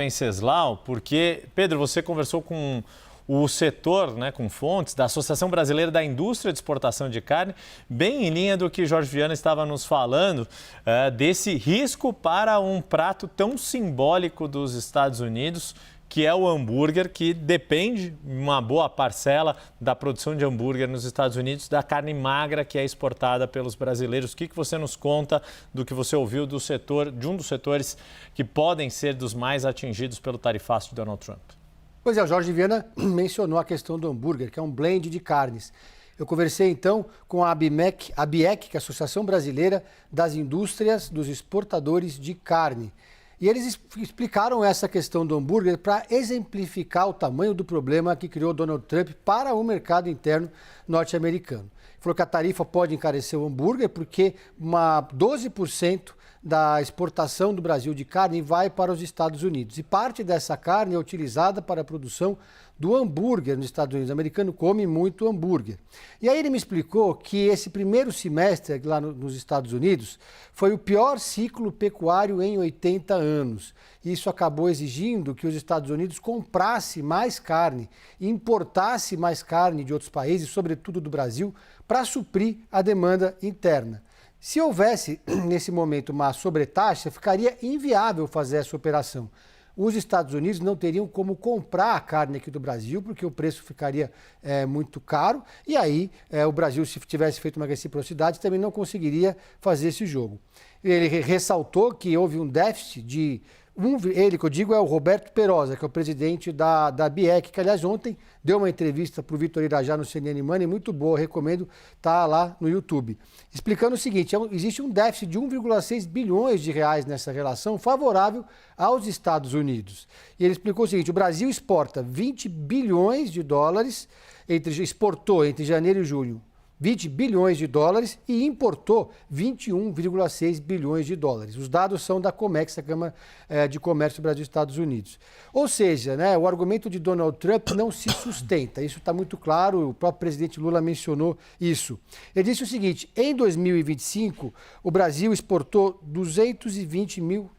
Venceslau, porque, Pedro, você conversou com o setor, com fontes da Associação Brasileira da Indústria de Exportação de Carne, bem em linha do que Jorge Viana estava nos falando, desse risco para um prato tão simbólico dos Estados Unidos, que é o hambúrguer, que depende, uma boa parcela da produção de hambúrguer nos Estados Unidos, da carne magra que é exportada pelos brasileiros. O que você nos conta do que você ouviu do setor, de um dos setores que podem ser dos mais atingidos pelo tarifaço de Donald Trump? Pois é, o Jorge Viana mencionou a questão do hambúrguer, que é um blend de carnes. Eu conversei então com a ABIEC, que é a Associação Brasileira das Indústrias dos Exportadores de Carne. E eles explicaram essa questão do hambúrguer para exemplificar o tamanho do problema que criou Donald Trump para o mercado interno norte-americano. Falou que a tarifa pode encarecer o hambúrguer porque 12% da exportação do Brasil de carne vai para os Estados Unidos. E parte dessa carne é utilizada para a produção do hambúrguer nos Estados Unidos. O americano come muito hambúrguer. E aí ele me explicou que esse primeiro semestre lá nos Estados Unidos foi o pior ciclo pecuário em 80 anos. Isso acabou exigindo que os Estados Unidos comprasse mais carne e importasse mais carne de outros países, sobretudo do Brasil, para suprir a demanda interna. Se houvesse, nesse momento, uma sobretaxa, ficaria inviável fazer essa operação. Os Estados Unidos não teriam como comprar a carne aqui do Brasil, porque o preço ficaria muito caro. E aí, o Brasil, se tivesse feito uma reciprocidade, também não conseguiria fazer esse jogo. Ele ressaltou que houve um déficit de... Ele, que eu digo, é o Roberto Perosa, que é o presidente da ABIEC, que, aliás, ontem deu uma entrevista para o Vitor Irajá no CNN Money, muito boa, recomendo, tá lá no YouTube. Explicando o seguinte, existe um déficit de 1,6 bilhões de reais nessa relação favorável aos Estados Unidos. E ele explicou o seguinte, o Brasil exporta 20 bilhões de dólares, exportou entre janeiro e junho 20 bilhões de dólares e importou 21,6 bilhões de dólares. Os dados são da Comex, a Câmara de Comércio Brasil-Estados Unidos. Ou seja, o argumento de Donald Trump não se sustenta. Isso está muito claro, o próprio presidente Lula mencionou isso. Ele disse o seguinte, em 2025, o Brasil exportou 220 mil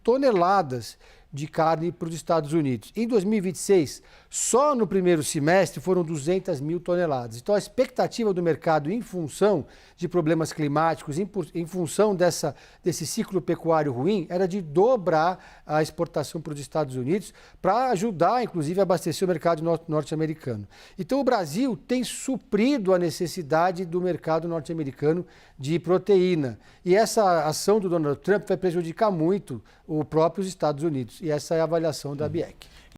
toneladas de carne para os Estados Unidos. Em 2026, só no primeiro semestre foram 200 mil toneladas. Então, a expectativa do mercado em função de problemas climáticos, em função desse ciclo pecuário ruim, era de dobrar a exportação para os Estados Unidos para ajudar, inclusive, a abastecer o mercado norte-americano. Então, o Brasil tem suprido a necessidade do mercado norte-americano de proteína. E essa ação do Donald Trump vai prejudicar muito os próprios Estados Unidos. E essa é a avaliação da ABIEC.